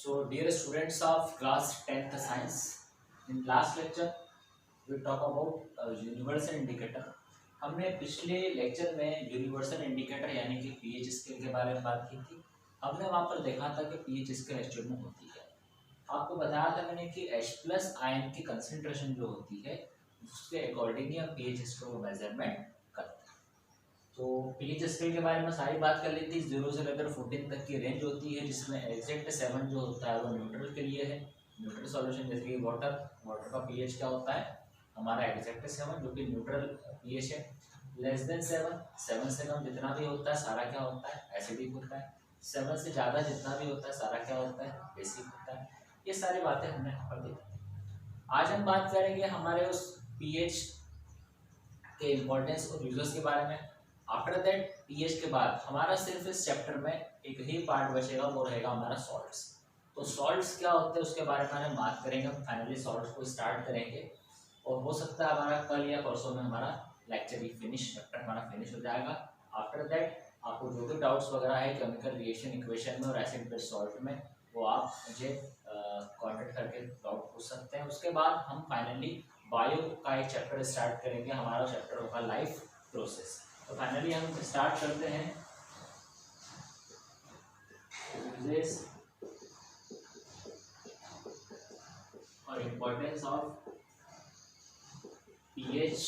So, dear students of class 10th science, in last lecture we talk about universal indicator. हमने पिछले lecture में universal indicator यानी कि pH scale के बारे में बात की थी। हमने वहाँ पर देखा था कि पीएच स्केल एक्चुअल में होती है। आपको बताया था मैंने कि H प्लस आयन की कंसंट्रेशन जो होती है उसके अकॉर्डिंग ही हम पीएच स्केल को मेजरमेंट करते हैं। तो पीएच स्केल के बारे में सारी बात कर ली थी। 0 से लेकर 14 तक की रेंज होती है, जिसमें एग्जैक्ट 7 जो होता है वो न्यूट्रल के लिए है। न्यूट्रल सॉल्यूशन जैसे कि वाटर का पीएच क्या होता है हमारा एग्जैक्ट 7 जो कि न्यूट्रल पीएच है। लेस देन 7 से कम जितना भी होता है सारा क्या होता है एसिडिक होता है। 7 से ज़्यादा जितना भी होता है सारा क्या होता है बेसिक होता है। ये सारी बातें हमने यहाँ पर देखी। आज हम बात करेंगे हमारे उस पीएच के इम्पोर्टेंस और यूजर्स के बारे में। आफ्टर दैट पीएच के बाद हमारा सिर्फ इस चैप्टर में एक ही पार्ट बचेगा, वो रहेगा हमारा सॉल्ट्स। तो सॉल्ट्स क्या होते हैं उसके बारे में हम बात करेंगे। हम फाइनली सॉल्ट्स को स्टार्ट करेंगे और हो सकता है हमारा कल या परसों में हमारा लेक्चर ही चैप्टर हमारा फिनिश हो जाएगा। आफ्टर दैट आपको जो भी डाउट्स वगैरह है केमिकल रिएक्शन इक्वेशन में और एसिड बेस सॉल्ट में, वो आप मुझे कॉन्टेक्ट करके डाउट पूछ सकते हैं। उसके बाद हम फाइनली बायो का एक चैप्टर स्टार्ट करेंगे। हमारा चैप्टर होगा लाइफ प्रोसेस। तो फाइनली हम स्टार्ट करते हैं यूजेस और importance of pH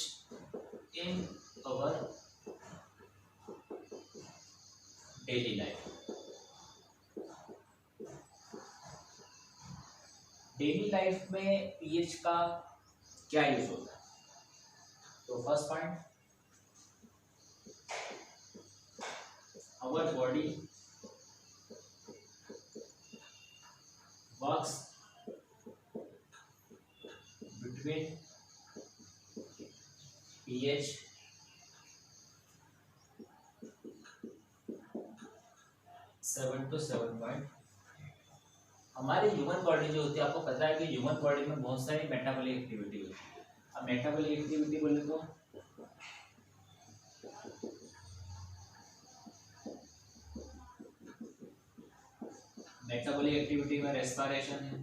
in our daily life. Daily life में पीएच का क्या यूज होता है? तो first point, our body works between pH 7 to 7. हमारी ह्यूमन बॉडी जो होती है, आपको पता है कि ह्यूमन बॉडी में बहुत सारी मेटाबॉलिक एक्टिविटी होती है। अब मेटाबॉलिक एक्टिविटी बोले तो मेटाबॉलिक एक्टिविटी में रेस्पिरेशन है,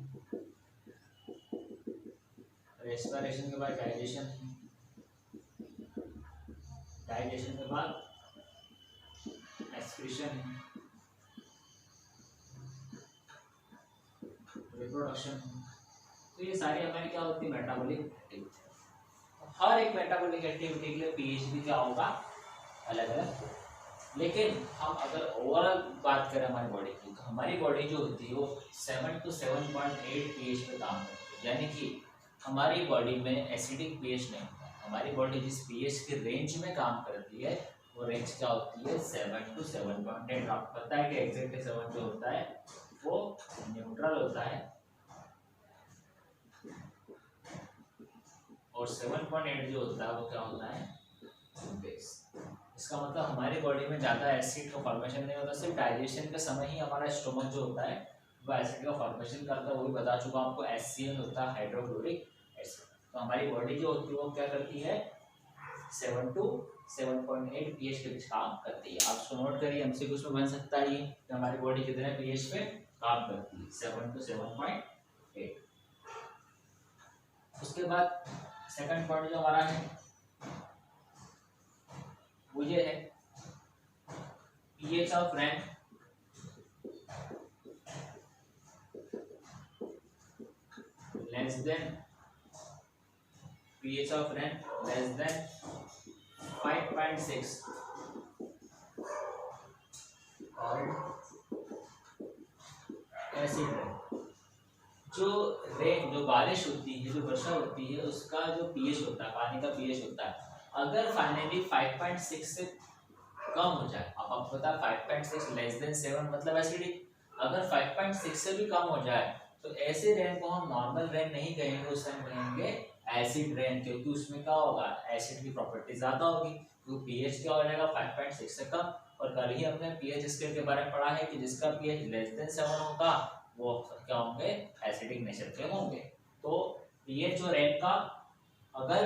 रेस्पिरेशन के बाद डाइजेशन है, डाइजेशन के बाद एक्सक्रीशन है, रिप्रोडक्शन है। तो ये सारी हमारी क्या होती है मेटाबॉलिक एक्टिविटी। हर एक मेटाबॉलिक एक्टिविटी के लिए पीएच भी क्या होगा अलग अलग। लेकिन हम अगर ओवरऑल बात करें हमारी बॉडी की, तो हमारी बॉडी जो होती है वो 7 to 7.8 पीएच पे काम करती है। यानी कि हमारी बॉडी में एसिडिक पीएच नहीं होता। हमारी बॉडी जिस पीएच की रेंज में काम करती है वो रेंज क्या होती है 7 to 7.8। आपको पता है कि एग्जैक्ट 7 जो होता है वो न्यूट्रल होता है और 7.8 जो होता है वो क्या होता है बेस। इसका मतलब हमारी बॉडी में ज़्यादा एसिड का फॉर्मेशन नहीं होता। सिर्फ डाइजेशन के समय ही हमारा स्टोमक जो होता है वो एसिड का फॉर्मेशन करता है। वो भी बता चुका आपको HCl होता है हाइड्रोक्लोरिक एसिड। तो हमारी बॉडी जो होती है वो क्या करती है 7 to 7.8 पीएच के बीच काम करती है। आप इसको नोट करिए, एमसीक्यूज में बन सकता है ये कि हमारी बॉडी कितने पीएच पे काम करती है 7 to 7.8। उसके बाद सेकंड पॉइंट जो हमारा है वो ये है pH of rain less than pH of rain less than 5.6 called acid rain। जो बारिश होती है, जो वर्षा होती है, उसका जो pH होता है, पानी का pH होता है, अगर फाइनली 5.6 से कम हो जाए, अब आपको पता है 5.6 लेस देन 7 मतलब एसिडिक। अगर 5.6 से भी कम हो जाए तो ऐसे रेन को हम नॉर्मल रेन नहीं कहेंगे, उसे हम कहेंगे एसिड रेन, क्योंकि उसमें क्या होगा एसिड की प्रॉपर्टी ज्यादा होगी। तो पीएच क्या हो जाएगा 5.6 से कम। और कल ही हमने पीएच स्केल के बारे में पढ़ा है कि जिसका पीएच लेस देन 7 होगा वो क्या होंगे एसिडिक नेचर के होंगे। तो पीएच और रेन का अगर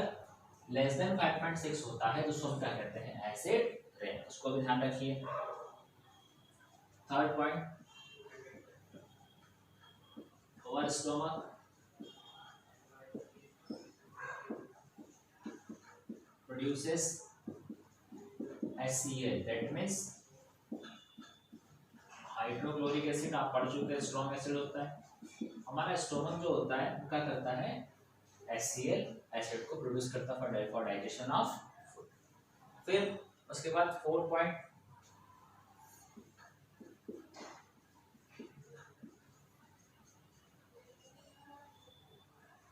लेस देन 5.6 होता है तो उसको हम क्या कहते हैं एसिड रेन। उसको भी ध्यान रखिए। Third point, our stomach produces HCl, that means hydrochloric acid. आप पढ़ चुके हैं स्ट्रॉन्ग एसिड होता है। हमारा स्टोमक जो होता है क्या करता है, HCl एसिड को प्रोड्यूस करता है फॉर डाइजेशन ऑफ फूड। फिर उसके बाद 4 point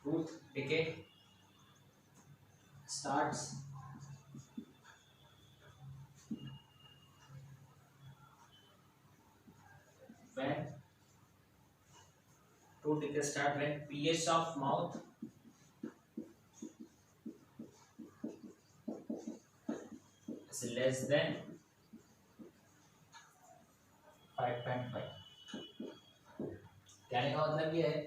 tooth decay starts when pH of mouth is less than 5.5। कहने का मतलब ये है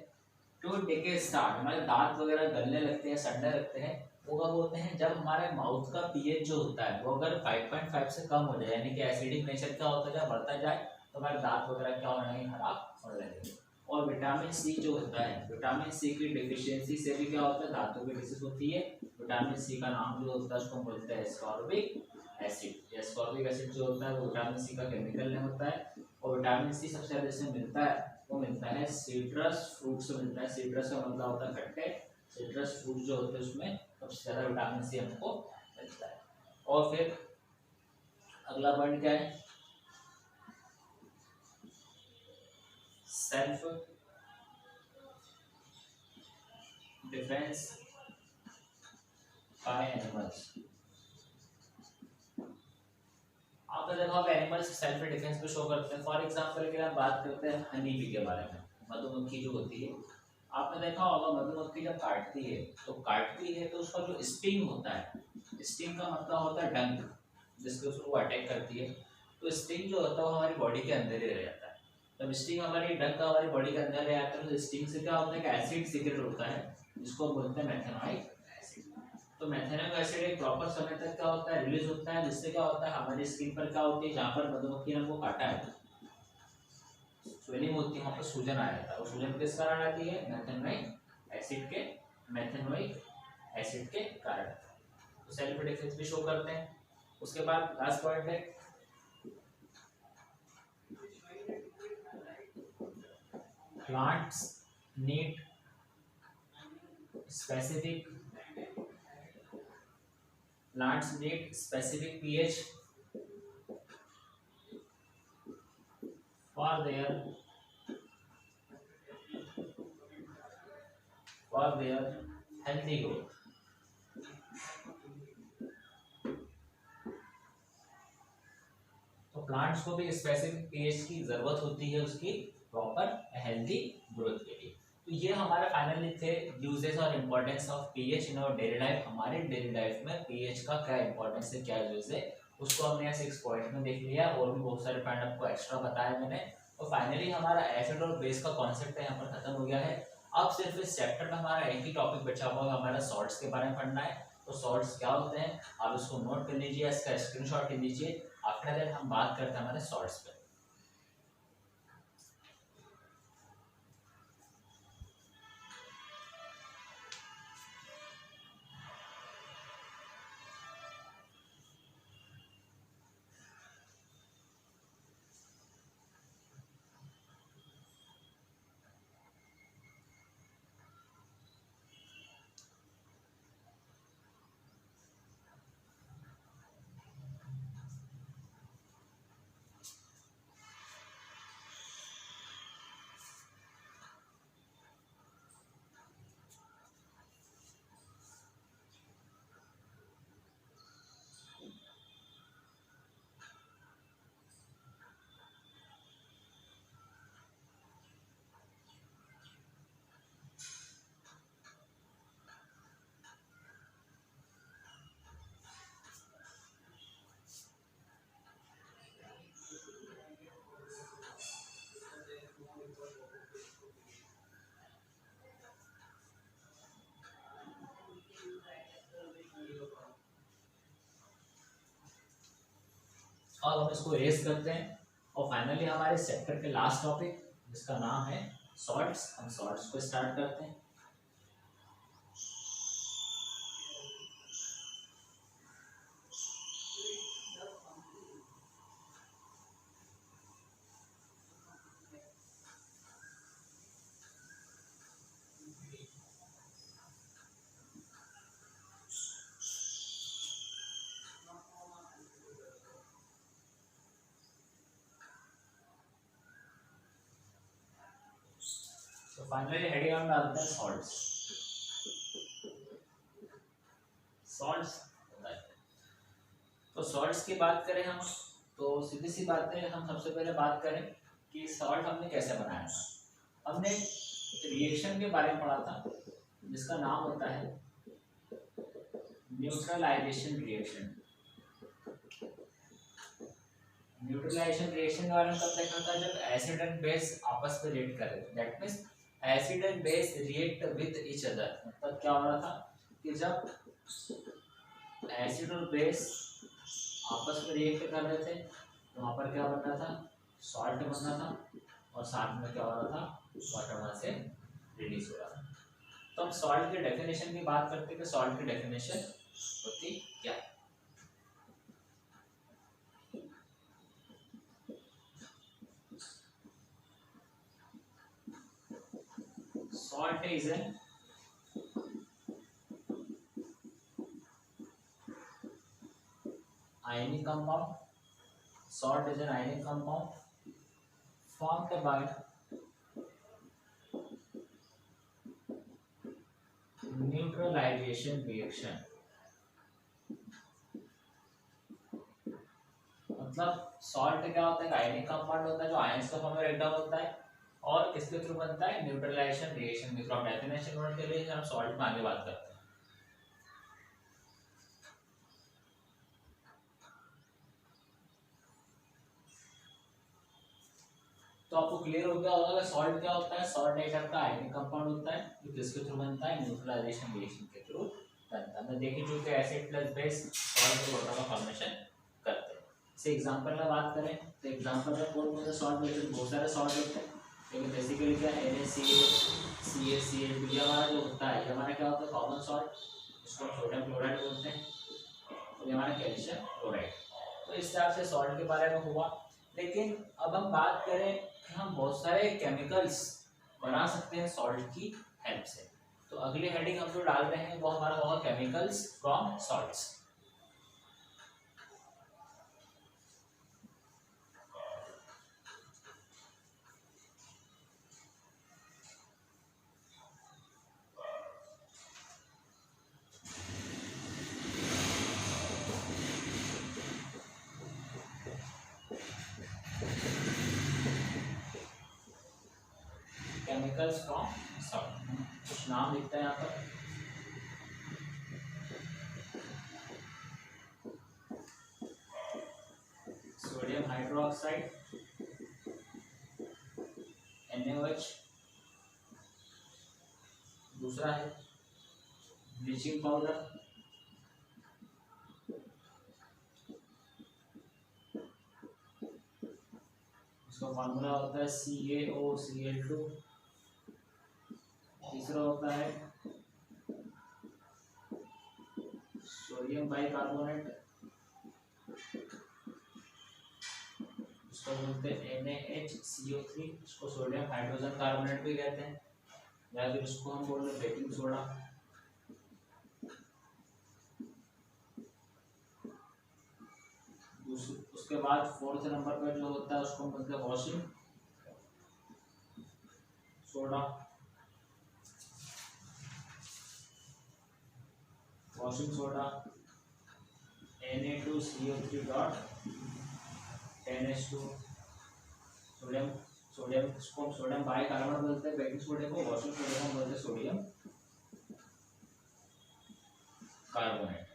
टूथ डिके स्टार्ट, हमारे दांत वगैरह गलने लगते हैं, सड़ने लगते हैं, वो कब होते हैं, जब हमारे माउथ का पीएच जो होता है वो अगर 5.5 से कम हो जाए, यानी कि एसिडिक नेचर क्या होता जाए, बढ़ता जाए, तो हमारे दांत वगैरह क्या होने लगेंगे, खराब होने लगेंगे। और विटामिन सी जो होता है, विटामिन सी की डिफिशियंसी से भी क्या होता है, दांतों की डिसीज होती है। विटामिन सी का नाम जो होता है उसको बोलते हैं एस्कॉर्बिक एसिड। एस्कॉर्बिक एसिड जो होता है वो विटामिन सी का केमिकल नेम होता है। और विटामिन सी सबसे ज्यादा जिसमें मिलता है वो मिलता है सिट्रस फ्रूट से मिलता है। सिट्रस का मतलब होता है खट्टे, सिट्रस फ्रूट जो होते हैं उसमें सबसे ज्यादा विटामिन सी हमको मिलता है। और फिर अगला पॉइंट क्या है, सेल्फ डिफेंस बाय एनिमल्स। आपने देखा होगा एनिमल्स सेल्फ डिफेंस पे शो करते हैं। फॉर एग्जांपल के लिए हम बात करते हैं हनी बी के बारे में, मधुमक्खी जो होती है। आपने देखा होगा मधुमक्खी जब काटती है तो उसका जो स्टिंग होता है, स्टिंग का मतलब होता है डंक, जिसके उसको वो अटैक करती है। तो स्टिंग जो होता है वो हमारी बॉडी के अंदर ही रह जाता है। जब स्टिंग हमारी डंक का हमारी बॉडी के अंदर रह जाता है तो स्टिंग से क्या होता है कि एसिड सीक्रेट होता है, जिसको बोलते हैं मेथेनॉइक एसिड। तो मेथेनॉइक एसिड एक प्रॉपर समय तक क्या होता है, रिलीज होता है, जिससे क्या होता है हमारी स्किन पर क्या होती है, जहाँ पर मधुमक्खी ने हमको काटा है स्वेलिंग होती है, वहाँ पर सूजन आ जाता है। और सूजन किस कारण आती है, मेथेनॉइक एसिड के कारण। तो सेल्फ डिफेंस भी शो करते हैं। उसके बाद लास्ट पॉइंट है plants need specific pH for their healthy growth। तो प्लांट्स को भी स्पेसिफिक pH की जरूरत होती है उसकी प्रॉपर हेल्दी ग्रोथ के लिए। तो ये हमारे फाइनली थे यूजेस और importance of pH in our daily life. हमारे डेली लाइफ में पीएच का क्या इंपॉर्टेंस है, क्या यूज है, उसको हमने 6 पॉइंट में देख लिया। और भी बहुत सारे पॉइंट आपको एक्स्ट्रा बताया मैंने। तो फाइनली हमारा एसिड और बेस का कॉन्सेप्ट यहाँ पर खत्म हो गया है। अब सिर्फ इस चैप्टर में हमारा एक ही टॉपिक बचा हुआ है, हमारा सॉल्ट्स के बारे में पढ़ना है। तो सॉल्ट्स क्या होते हैं आप इसको नोट कर लीजिए, इसका स्क्रीनशॉट ले लीजिए। आफ्टर दैट हम बात करते हैं हमारे सॉल्ट्स पे। अब हम इसको रेस करते हैं और फाइनली हमारे चैप्टर के लास्ट टॉपिक जिसका नाम है सॉल्ट्स, हम सॉल्ट्स को स्टार्ट करते हैं। तो फाइनली हेडिंग हम डालते हैं सॉल्ट्स। सॉल्ट्स तो सॉल्ट्स की बात करें हम, तो सीधी सी बात है, हम सबसे पहले बात करें कि सॉल्ट हमने कैसे बनाया था। हमने रिएक्शन के बारे में पढ़ा था जिसका नाम होता है न्यूट्रलाइजेशन रिएक्शन। न्यूट्रलाइजेशन रिएक्शन के बारे में कब देखा था, जब एसिड एंड बेस आपस में रिएक्ट कर रहे थे। That means acid and base react with each other. मतलब क्या हो रहा था कि जब एसिड और बेस आपस में रिएक्ट कर रहे थे तो वहाँ पर क्या बन रहा था, सॉल्ट बन रहा था, और साथ में क्या हो रहा था, वाटर वहाँ से रिलीज हो रहा था। तो हम सॉल्ट के डेफिनेशन की बात करते हैं कि सॉल्ट की डेफिनेशन होती क्या है। Salt is an ionic compound. Salt is an ionic compound formed by neutralization reaction. मतलब सॉल्ट क्या होता है, आयनिक कंपाउंड होता है जो आयंस का फॉर्म में ब्रेक डाउन होता है, और किसके थ्रू बनता है, न्यूट्रलाइजेशन रिएक्शन के थ्रू। हम डेफिनेशन वर्ड के लिए हम सॉल्ट में आगे बात करते हैं। तो आपको क्लियर हो गया होगा कि सॉल्ट क्या होता है। सॉल्ट एक टाइप का आयनिक कंपाउंड होता है जो किसके थ्रू बनता है, न्यूट्रलाइजेशन रिएक्शन के थ्रू बनता है। देखिए जो कि एसिड प्लस बेस सॉल्ट और वाटर का फॉर्मेशन करते हैं। जैसे एग्जांपल में बात करें तो एग्जांपल में कौन कौन से सॉल्ट होते हैं, बहुत सारे सॉल्ट होते हैं, लेकिन बेसिकली क्या है, NaCl, CaCl2 ये हमारा जो होता है, ये हमारा क्या होता है, कॉमन सॉल्ट, इसको सोडियम क्लोराइड बोलते हैं, और ये हमारा कैल्शियम क्लोराइड। तो इस हिसाब से सॉल्ट के बारे में हुआ। लेकिन अब हम बात करें कि हम बहुत सारे केमिकल्स बना सकते हैं सॉल्ट की हेल्प से। तो अगली हेडिंग हम जो डाल रहे हैं वो हमारा होगा chemicals from salts. Chemicals from salt, कुछ नाम लिखते हैं यहाँ पर। सोडियम हाइड्रोक्साइड NaOH, दूसरा है ब्लीचिंग पाउडर, इसका फॉर्मूला होता है CaOCl2। तीसरा होता है सोडियम बाइकार्बोनेट, इसको बोलते हैं NaHCO3, इसको सोडियम हाइड्रोजन कार्बोनेट भी कहते हैं, या फिर इसको हम बोल रहे बेकिंग सोडा। उसके बाद फोर्थ नंबर पर जो होता है उसको हम बोलते हैं washing soda. Washing soda Na2CO3 dot NH2, sodium sodium इसको सोडियम बाइकार्बोनेट बोलते हैं, बेकिंग सोडा को, वॉशिंग सोडा को बोलते हैं सोडियम कार्बोनेट।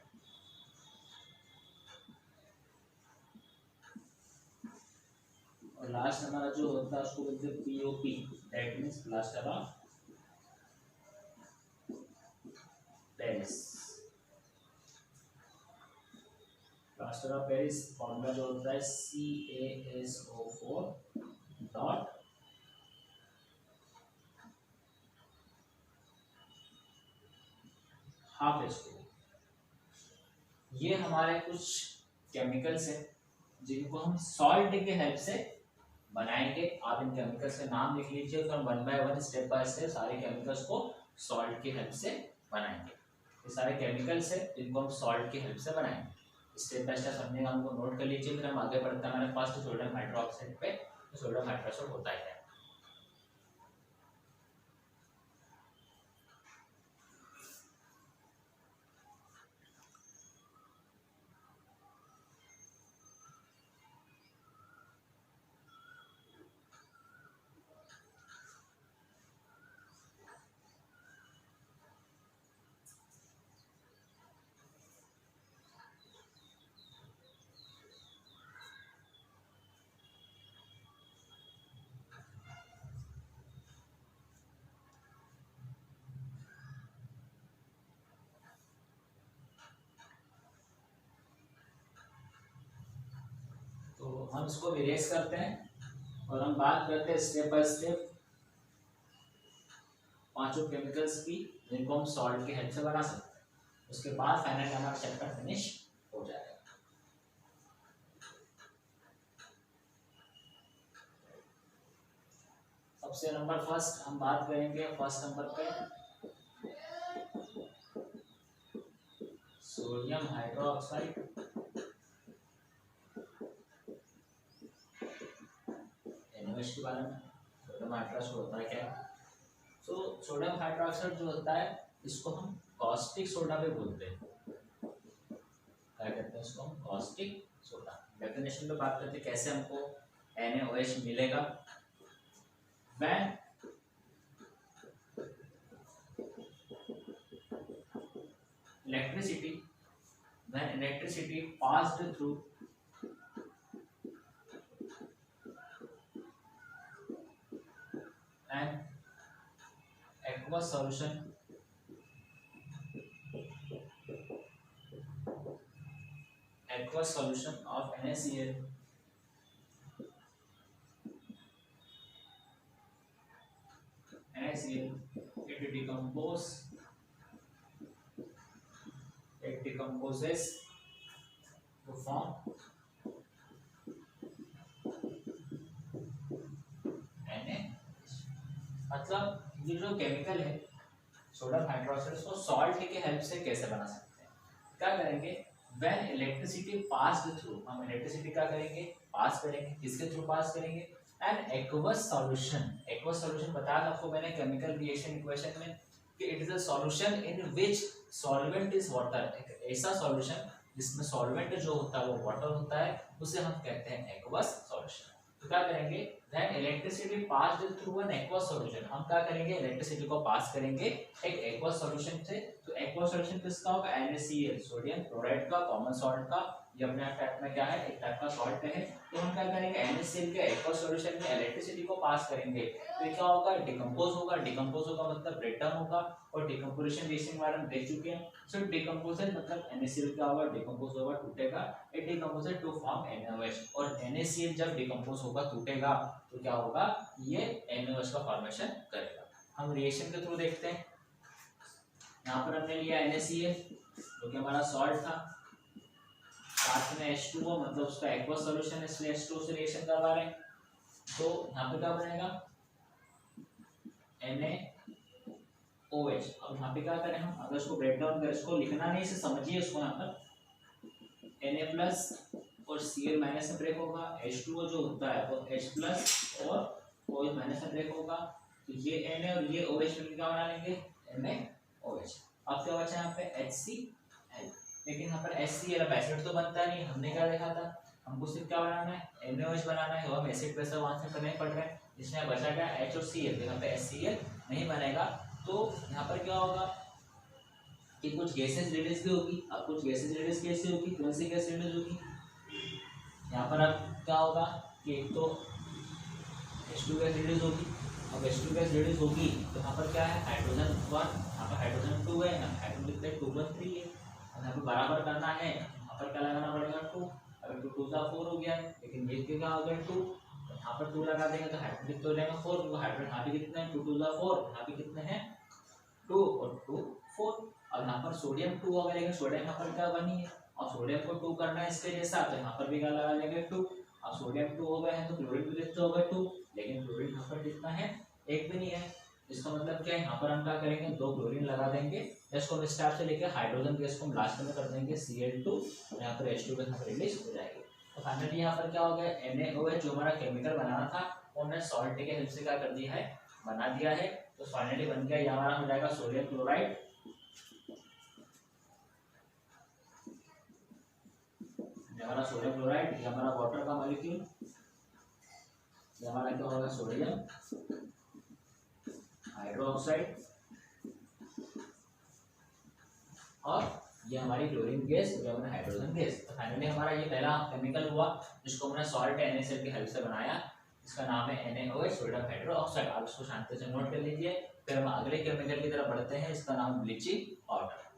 और लास्ट हमारा जो होता है उसको बोलते हैं POP, that means plaster of Paris. Plaster of Paris formula जो होता है CaSO4 डॉट हाफ H2O। ये हमारे कुछ केमिकल्स हैं जिनको हम सॉल्ट की हेल्प से बनाएंगे। आप इन केमिकल्स के नाम लिख लीजिए, तो हम one by one step by step सारे केमिकल्स को सॉल्ट की हेल्प से बनाएंगे। ये सारे केमिकल्स हैं जिनको हम सॉल्ट की हेल्प से बनाएंगे। स्टेप बाय स्टेप समझने का हमको नोट कर लीजिए, फिर हम आगे बढ़ते हैं हमारे फर्स्ट सोडियम हाइड्रोक्साइड पे। तो सोडियम हाइड्रोक्साइड होता है। तो हम इसको इरेज करते हैं और हम बात करते हैं स्टेप बाय स्टेप पांचों केमिकल्स की जिनको हम सॉल्ट की हेल्प से बना सकते हैं। उसके बाद फाइनली हमारा चैप्टर फिनिश हो जाएगा। सबसे नंबर फर्स्ट हम बात करेंगे फर्स्ट नंबर पे सोडियम हाइड्रोक्साइड। NaOH के बारे में सोडियम हाइड्रोक्साइड होता है क्या? तो सोडियम हाइड्रोक्साइड जो होता है इसको हम कॉस्टिक सोडा भी बोलते हैं। क्या कहते हैं इसको? हम कॉस्टिक सोडा। डेफिनेशन पे बात करते हैं कैसे हमको NaOH मिलेगा। When electricity passed through an aqueous solution of NaCl, it decomposes to form Na। मतलब ये जो केमिकल है सोडियम हाइड्रोक्साइड को सॉल्ट की हेल्प से कैसे बना सकते हैं? क्या करेंगे? When electricity passed through, हम इलेक्ट्रिसिटी क्या करेंगे? पास करेंगे। किसके थ्रू पास करेंगे? An aqueous solution। aqueous solution बताया था आपको मैंने केमिकल रिएक्शन इक्वेशन में कि it is a solution in which solvent is water. एक ऐसा सॉल्यूशन जिसमें सॉल्वेंट जो होता है वो वाटर होता है, उसे हम कहते हैं एक्वस सॉल्यूशन। तो क्या करेंगे? Then electricity passed through an aqueous solution। हम क्या करेंगे? इलेक्ट्रिसिटी को पास करेंगे एक एक्वस सॉल्यूशन से। तो एक्वस सॉल्यूशन किसका होगा? NaCl, सोडियम क्लोराइड का, कॉमन सॉल्ट का। ये अपने टाइप में क्या है? एक टाइप का सॉल्ट है। तो हम क्या करेंगे? NaCl के एक्वस सॉल्यूशन में इलेक्ट्रिसिटी को पास करेंगे तो ये क्या होगा? डिकम्पोज होगा। डिकम्पोज होगा मतलब ब्रेकडाउन होगा, और डिकम्पोजिशन रिएक्शन के बारे में देख चुके हैं। सो डिकम्पोजन मतलब NaCl क्या होगा? डिकम्पोज होगा, टूटेगा। इट डिकम्पोजेड टू फॉर्म NaOH, और NaCl जब डिकम्पोज होगा, टूटेगा, तो क्या होगा? ये NaOH का फॉर्मेशन करेगा। हम रिएक्शन के थ्रू देखते हैं। यहाँ पर हमने लिया NaCl जो कि हमारा सॉल्ट था, साथ में H2O मतलब उसका एक्वस सॉल्यूशन है, इसलिए H2O से रिएक्शन करवा रहे हैं। तो यहाँ पे क्या बनेगा? NaOH। अब यहाँ पे क्या करें हम? अगर इसको ब्रेक डाउन करें, इसको लिखना नहीं, इसे समझिए इसको। यहाँ पर Na प्लस और Cl माइनस में ब्रेक होगा। H2O जो होता है वो H प्लस और OH माइनस में ब्रेक होगा। तो ये Na और ये OH मिलकर क्या बना लेंगे? NaOH। अब क्या बचा यहाँ पे? HCl। लेकिन यहाँ पर HCl अब एसिड तो बनता नहीं। हमने क्या देखा था? हमको सिर्फ क्या बनाना है? NaOH बनाना है। हम एसिड पे सब आंसर करने पड़ रहे हैं, इसमें बचा क्या? H और Cl। यहाँ पे HCl नहीं बनेगा। तो यहाँ पर क्या होगा कि कुछ गैसेस रिलीज भी होगी। अब कुछ गैसेस रिलीज कैसे होगी? कौन सी गैस रिलीज होगी? यहाँ पर अब क्या होगा कि एक तो H2 गैस रिलीज होगी। अब H2 गैस रिलीज होगी तो यहाँ पर क्या है? हाइड्रोजन 1, यहाँ पर हाइड्रोजन 2 है, यहाँ हाइड्रोजन कितने? 2 1 3 है। अब यहाँ पर बराबर करना है, यहाँ पर क्या लगाना पड़ेगा? 2। अगर 2 2 4 हो गया है, लेकिन ये क्या हो गया? 2। यहाँ पर 2 लगा देंगे तो हाइड्रोजन तो लेगा 4, क्योंकि हाइड्रोजन यहाँ पे कितने हैं? 2 2 4, यहाँ पे कितने हैं? 2 और 2 4। अब यहाँ पर सोडियम 2 होगा, लेकिन सोडियम यहाँ पर क्या बनी है और सोडियम को 2 करना है इसके जैसा, तो यहाँ पर भी क्या लगा लेंगे 2। अब सोडियम 2 हो गए हैं तो क्लोरीन भी कितना होगा 2, लेकिन क्लोरीन यहाँ पर कितना है, एक भी नहीं है। इसका मतलब क्या है, यहाँ पर हम क्या करेंगे, 2 क्लोरीन लगा देंगे, इसको हम इस टाइप से लेके हाइड्रोजन गैस को हम लास्ट में कर देंगे Cl2 और यहाँ पर H2 यहाँ पर रिलीज हो जाएगी। तो फाइनली यहाँ पर क्या हो गया, NaOH जो हमारा केमिकल बनाना था उन्होंने सॉल्ट के हेल्प से क्या कर दिया है, बना दिया है। तो फाइनली बन गया, ये हमारा हो जाएगा सोडियम क्लोराइड, ये हमारा सोडियम क्लोराइड, ये हमारा वाटर का मॉलिक्यूल, ये हमारा क्या होगा सोडियम हाइड्रोक्साइड, और ये हमारी क्लोरीन गैस, ये हमारा हाइड्रोजन गैस। तो फाइनली हमारा ये पहला केमिकल हुआ जिसको हमने सॉल्ट NaCl की हेल्प से बनाया, इसका नाम है NaOH सोडियम हाइड्रोक्साइड। आप इसको शांति से नोट कर लीजिए। फिर हम अगले केमिकल की तरफ बढ़ते हैं, इसका नाम ब्लीचिंग पाउडर।